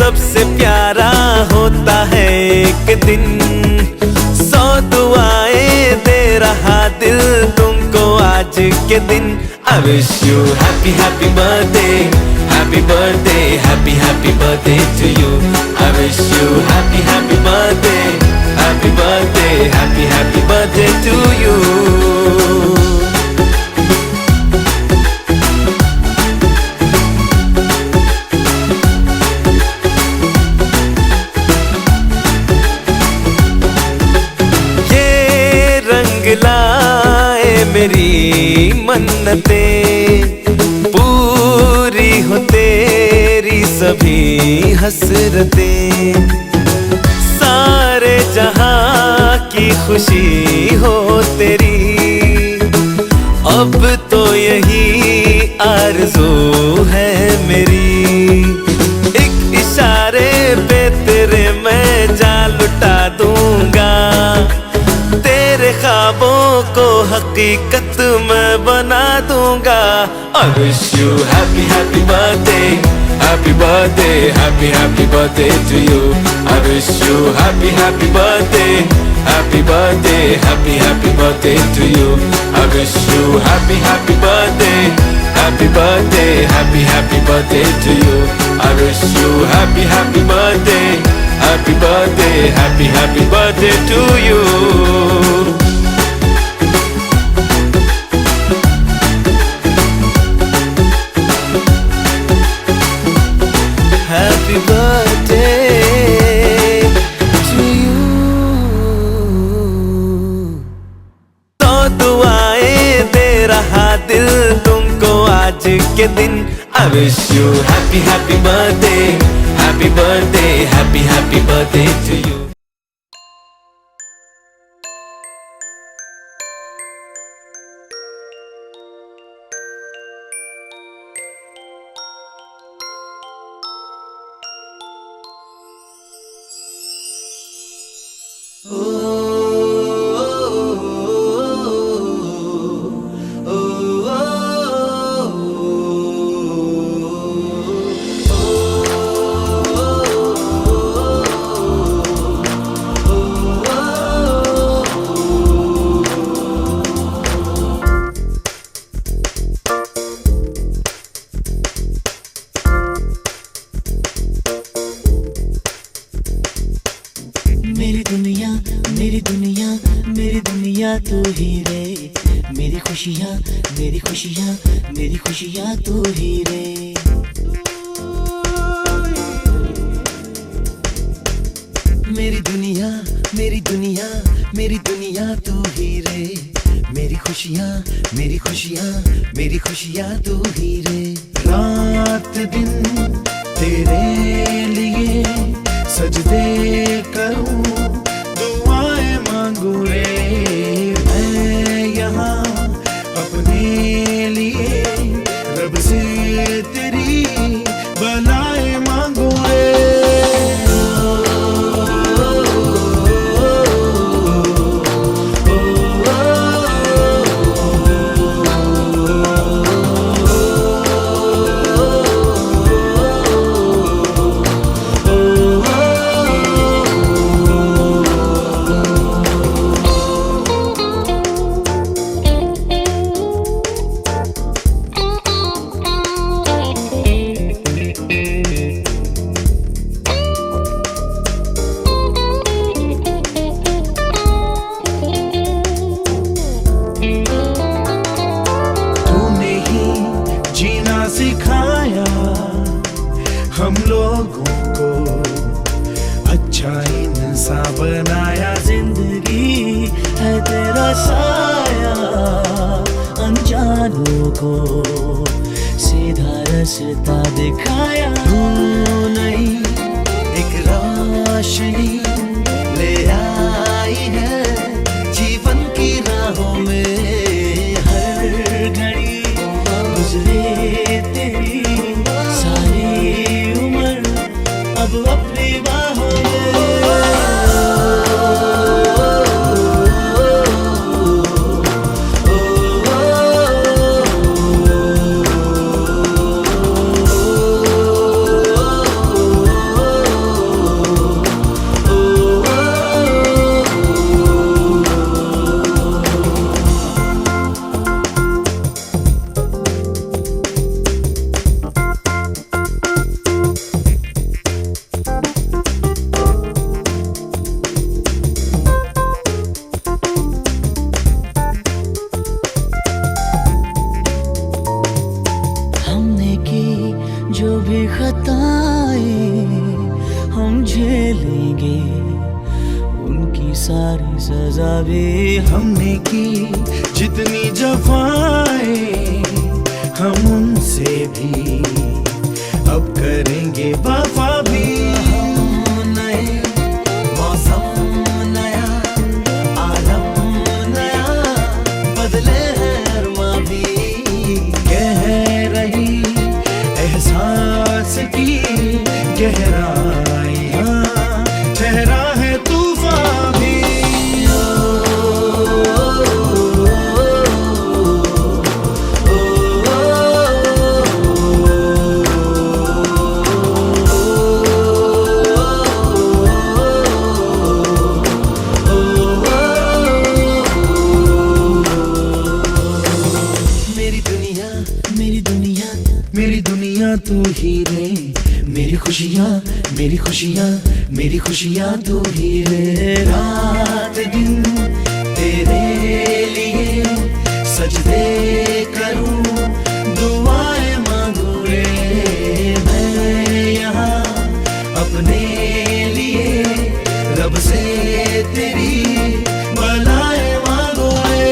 सबसे प्यारा होता है एक दिन। 100 दुआएं दे रहा दिल तुमको आज के दिन। I wish you happy happy birthday, happy birthday, happy happy birthday to you. I wish you happy happy birthday, happy birthday, happy happy birthday to you. लाए मेरी मन्नतें, पूरी हो तेरी सभी हसरतें। सारे जहां की खुशी हो तेरी, अब तो यही आरज़ू है मेरी। एक इशारे पे तेरे मैं जान लुटा दूंगा, तेरे ख्वाबों को हकीकत मैं बना दूंगा। I wish you happy happy birthday, happy birthday, happy happy birthday to you. I wish you happy happy birthday, happy birthday, happy happy birthday to you. I wish you happy happy birthday, happy birthday, happy happy birthday to you. I wish you happy happy birthday, happy birthday, happy happy birthday to you. Happy birthday to you. तो दुआएं दे रहा दिल तुमको आज के दिन। I wish you happy happy birthday, happy birthday, happy happy birthday to you. मेरी दुनिया मेरी दुनिया मेरी दुनिया तू ही रे। मेरी खुशियाँ मेरी खुशियाँ मेरी खुशियाँ तू ही रे। मेरी दुनिया मेरी दुनिया मेरी दुनिया तू ही रे। मेरी खुशियाँ मेरी खुशियाँ मेरी खुशियाँ तू ही रे। रात दिन तेरे लिए सजदे करूं, दुआएं मांगू रे। मैं यहाँ अपने लिए रब से तेरी भलाई मांगू रे। सिखाया हम लोगों को, अच्छा इंसान बनाया। जिंदगी है तेरा साया, अनजानों को सीधा रास्ता दिखाया। तू नहीं एक रोशनी ले आई है जीवन की राहों में। हर घड़ी गुजरे तेरी सारी उम्र अब अपनी बाहों में। सजा भी हमने की, जितनी जफाएं हम उनसे भी अब करेंगे वफा भी। नए मौसम नया, आलम नया, बदले हैं अरमां भी, कह रही एहसास की गहराइयां, ठहरा है तूफान भी। मेरी दुनिया तू ही रे, मेरी खुशियाँ मेरी खुशियाँ मेरी खुशियाँ तू ही रे। रात दिन तेरे लिए सजदे करूं, दुआएं मांगू रे मैं यहाँ अपने लिए, रब से तेरी भलाएं मांगू रे।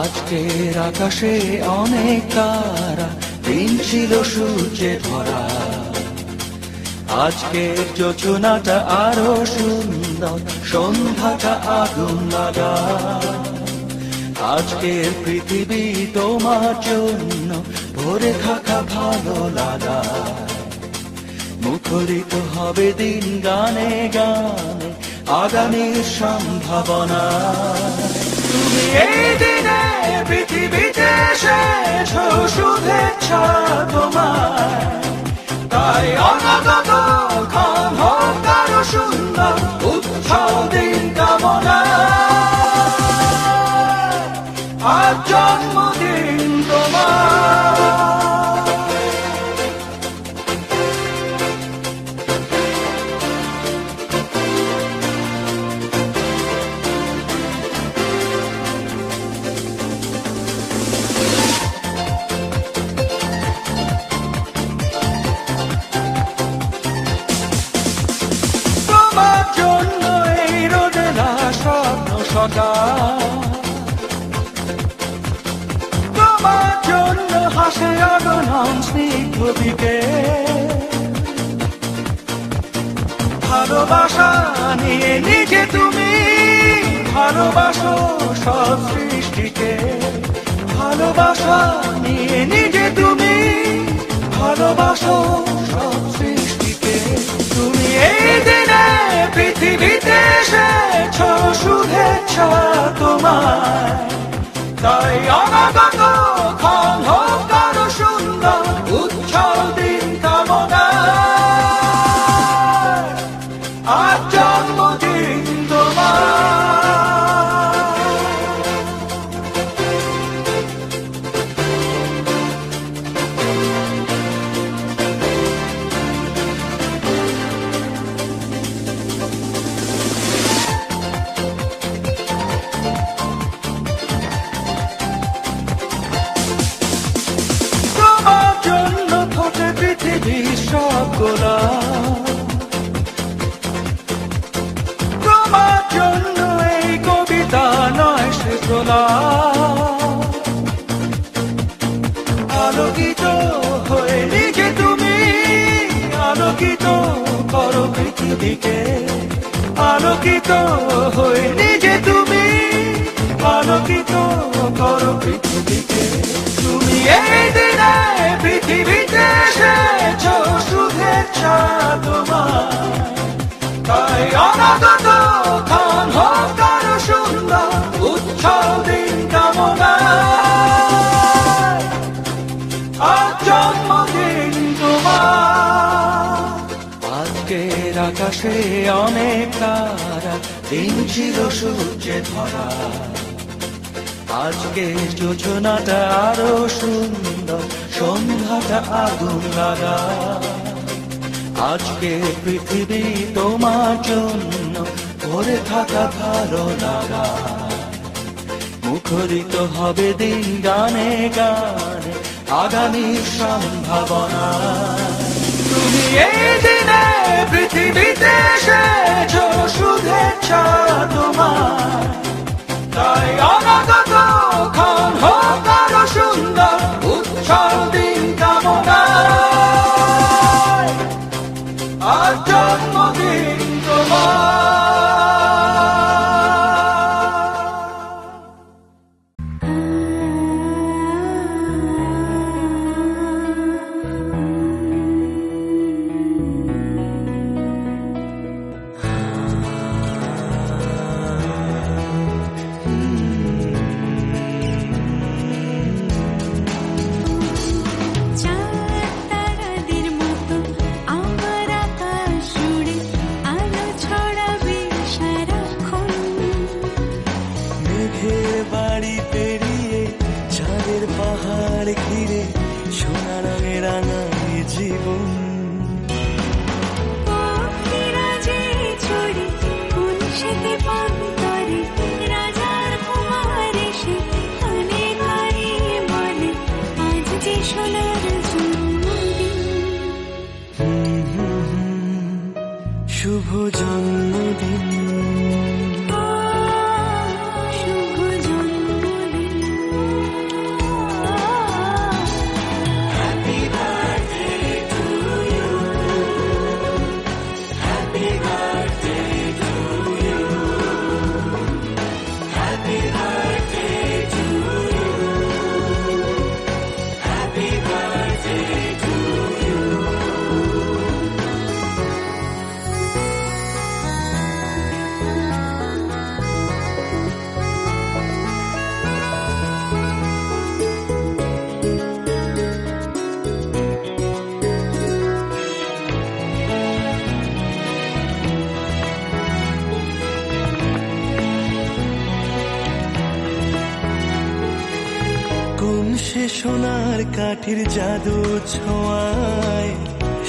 আজকের আকাশে অনেক তারা, দিন ছিল সূর্যে ভরা। আজকের যোজনাটা আরো সুন্দর, সন্ধ্যাটা আগুন লাগা। আজকের পৃথিবী তোমার জন্য ভরে থাকা ভালো লাগা। মুখরিত হবে দিন গানে গানে, আগামীর সম্ভাবনা। তুমি এই দিনে পৃথিবীতে এসেছ, শুভেচ্ছা তোমার। তাই অনাগত ক্ষণ হোক আরো সুন্দর, উৎসব দিন কামনা। আজ জন্মদিন তোমার। অলসতা। তোমার জন্য হাসে অগণন স্নিগ্ধ বিকেল, ভালোবাসা নিয়ে নিজে তুমি ভালোবাসো সব সৃষ্টিকে, ভালোবাসা নিয়ে নিজে তুমি ভালোবাসো সব সৃষ্টিকে। তুমি এই দিনে পৃথিবীতে এসেছ শুভেচ্ছা তোমার, তাই অনাগত ক্ষণ হোক আরো সুন্দর উজ্জ্বল দিন কামনা। আজ জন্মদিন তোমার। তোমার জন্য ফোটে পৃথিবীর সব গোলাপ, তোমার জন্য এই কবিতা নয় সে গোলাপ। আলোকিত হয়ে নিজে তুমি আলোকিত করো পৃথিবীকে, আলোকিত হয়ে নিজে তুমি আলোকিত করো পৃথিবীকে। তুমি এই দিনে পৃথিবীতে এসেছ শুভেচ্ছা তোমার, তাই অনাগত ক্ষণ হোক আরো সুন্দর উজ্জ্বল দিন কামনা। আজ জন্মদিন তোমার। আজকের আকাশে অনেক তারা, দিন ছিল সূর্যে ধরা। আজকে যোজনাটা আরো সুন্দর, সন্ধ্যাটা আগুন লাগা। আজকে পৃথিবী তোমার জন্য ভরে থাকা ভালো লাগা। মুখরিত হবে দিন গানে গানে আগামীর সম্ভাবনা। তুমি এই দিনে পৃথিবীতে এসেছ শুভেচ্ছা তোমার, তাই অনাগত ক্ষণ হোক আরো সুন্দর উজ্জ্বল দিন কামনা। আজ জন্মদিন তোমার। শুভ জন্মদিন, শুভ জন্মদিন। Happy birthday to you, happy birthday to you, happy birthday to you, happy birthday to you. কোন সে সোনার কাঠির জাদু ছোঁয়ায়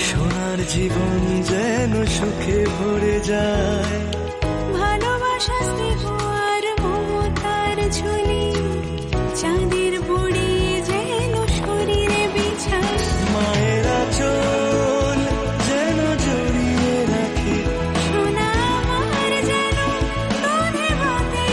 সোনার জীবন যেন সুখে ভরে যায়। ভালোবাসা স্নেহ আর মমতার ঝুলি চাঁদের বুড়ি যেন শরীরে বিছায়। মায়ের আঁচল যেন জড়িয়ে রাখে সোনা আমার যেন দুধে ভাতে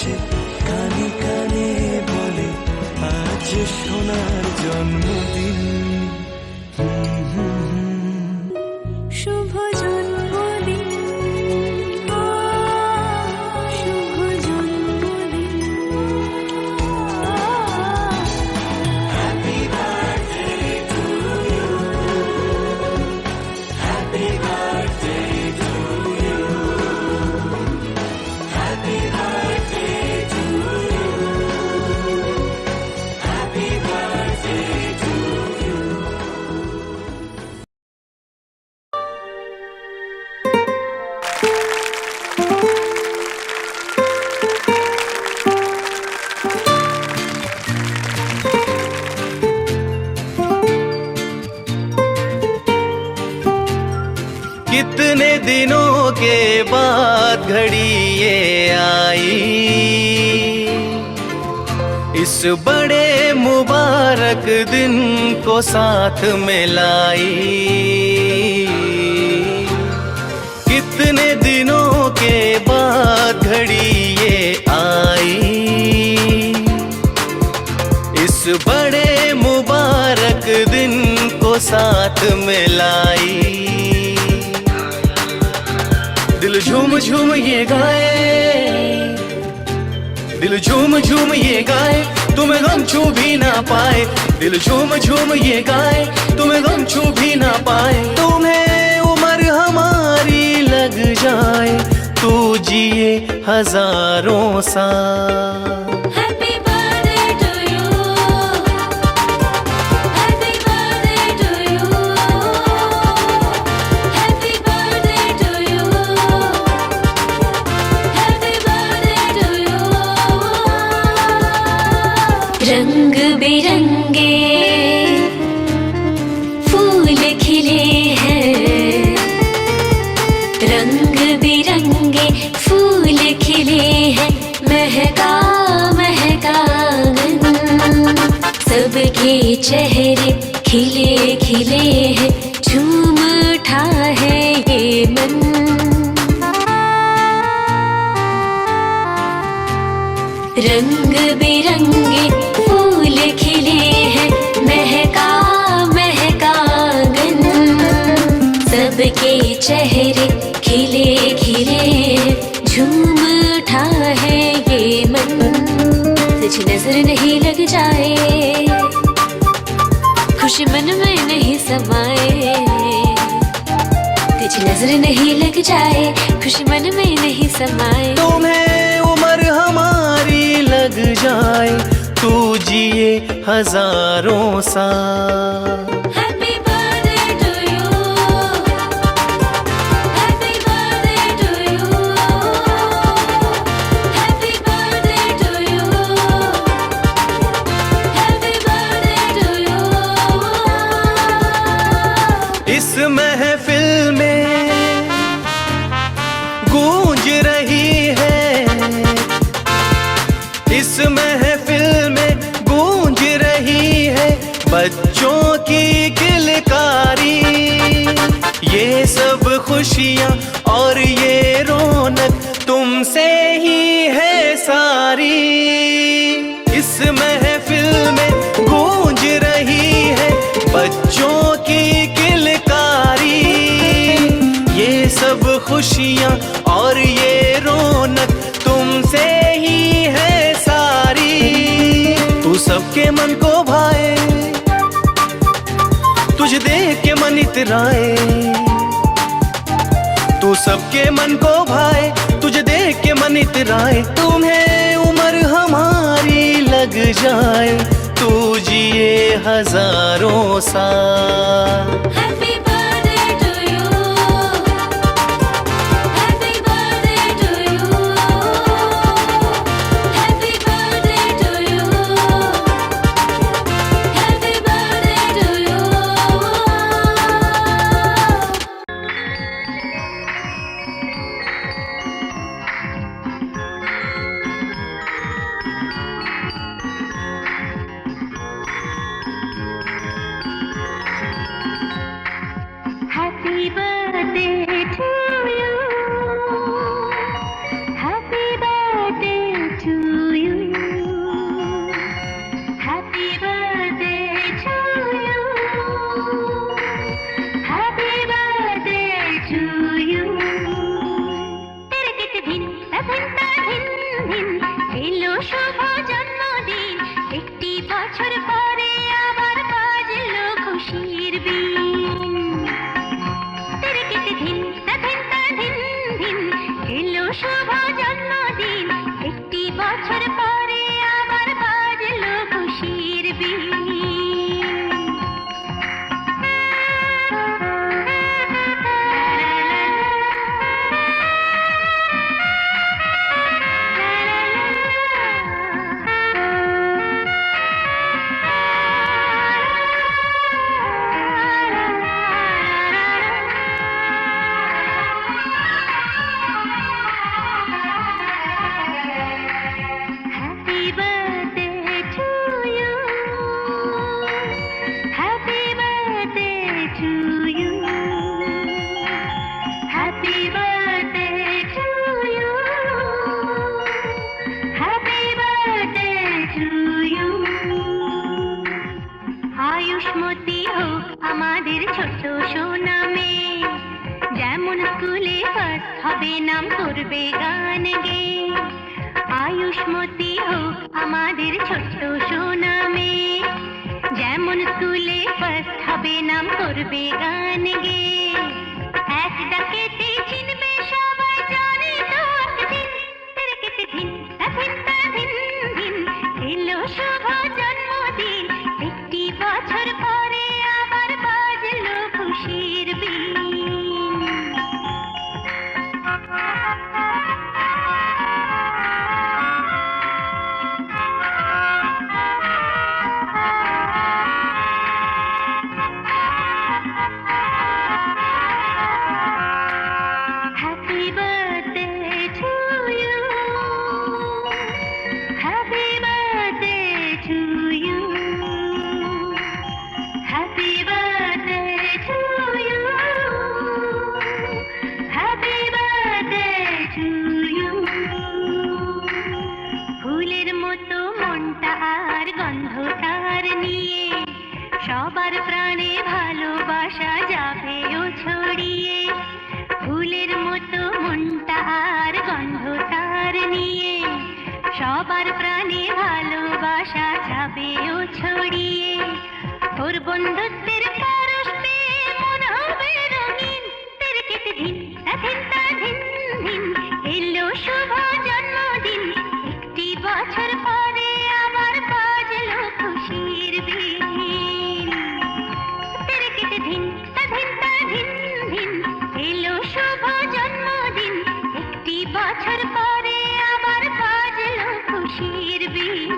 এসে কানে কানে বলে আজ সোনার জন্মদিন। শুভ জন্মদিন, শুভ জন্মদিন। कितने दिनों के बाद घड़ी ये आई, इस बड़े मुबारक दिन को साथ में लाई। कितने दिनों के बाद घड़ी ये आई, इस बड़े मुबारक दिन को साथ में लाई। दिल झूम झूम ये गाए, दिल झूम झूम ये गाए, तुम्हें गम छू भी ना पाए। दिल झूम झूम ये गाए, तुम्हें गम छू भी ना पाए। तुम्हें उम्र हमारी लग जाए, तू जिए हजारों साल। Happy birthday to you, happy birthday to you, happy birthday to you, happy birthday to you। रंग बिरंगे फूल खिले हैं, रंग बिरंगे फूल खिले हैं, महका महका आंगन, सबके चेहरे खिले खिले हैं, झूम उठा है ये मन। रंग बिरंगे फूल खिले हैं, महका महका आंगन, सबके चेहरे खिले खिले हैं, झूम उठा है ये मन। तुझ नजर नहीं लग जाए, खुशी मन में नहीं समाए। तुझ नजर नहीं लग जाए, खुशी मन में नहीं समाए। तुम्हें उम्र हमारी लग जाए, तू जिए हजारों साल। Happy birthday to you, happy birthday to you, happy birthday to you, happy birthday to you। इस महफिल में गूंज रही है, इस महफिल में गूंज रही है बच्चों की किलकारी। ये सब खुशियाँ और ये रौनक तुमसे ही है सारी। इस महफिल में गूंज रही है बच्चों की किलकारी। ये सब खुशियाँ और ये रौनक तुमसे ही है सारी। तू सबके मन को भाए, तुझे देख के मन इतराए। तू सबके मन को भाए, तुझे देख के मन इतराए। तुम्हें उम्र हमारी लग जाए, तू जिए हजारों साल। Happy birthday to you, happy birthday to you, happy birthday to you, happy birthday to you। Happy birthday to you, happy birthday to শুভ জন্মদিন, একটি বছর পরে আবার বাজলো খুশির বিন। Happy birthday to you. Happy birthday to you. Happy birthday to you. Happy birthday to you. Ayushmati হোক আমাদের ছোট সোনা মেয়ে, যেমন স্কুলে ফার্স্ট হবে নাম করবে গান গেয়ে। আয়ুষ্মতী হোক আমাদের ছোট্ট সোনা মেয়ে, যেমন স্কুলে ফার্স্ট হবে নাম করবে গান গেয়ে। এক ডাকেতে চিনবে সবাই, জানে তো একদিন তেরেকেতে ধিন ধিন ধিন ধিন এলো শুভ জন্মদিন, একটি বছর পরে আবার বাজলো খুশির বিন। Happy birthday to you. Happy birthday to you. Happy birthday to you. Happy birthday to you. ফুলের মতো মনটা আর গন্ধটার নিয়ে, সবার প্রাণে ভালোবাসা যাবে ও ছড়িয়ে। ফুলের মতো মনটা আর গন্ধটার নিয়ে, সবার প্রাণে ভালোবাসা যাবে ও ছড়িয়ে। ওর বন্ধুত্বের পরশ পেয়ে মন হবে রঙিন, তেরেকেতে ধিন ধিন ধিন ধিন এলো শুভ জন্মদিন, একটি বছর পরে আবার বাজলো খুশির বিন। তেরেকেতে ধিন ধিন ধিন ধিন এলো শুভ জন্মদিন, একটি বছর পরে আবার বাজলো খুশির বিন।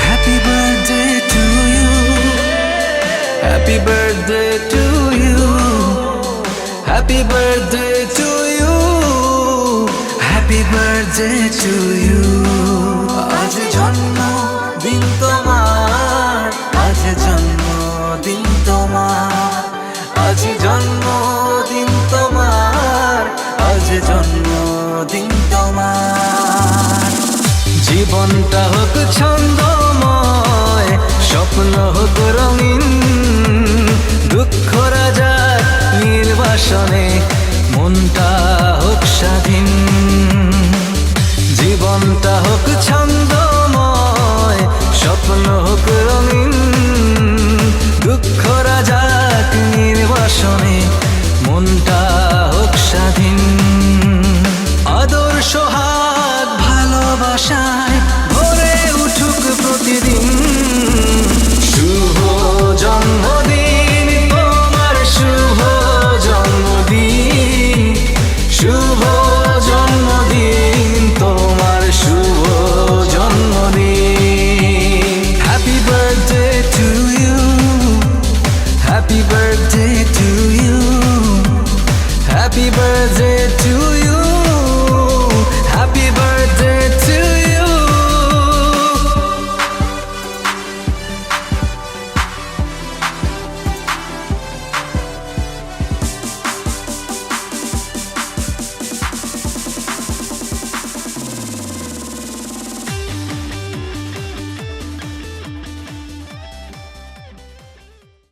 Happy birthday to you. Happy birthday to you. Happy birthday to you. Happy birthday to you. আজ জন্মদিন তোমার, আজ জন্মদিন তোমার, আজ জন্মদিন তোমার, আজ জন্মদিন তোমার। জীবনটা হোক ছন্দ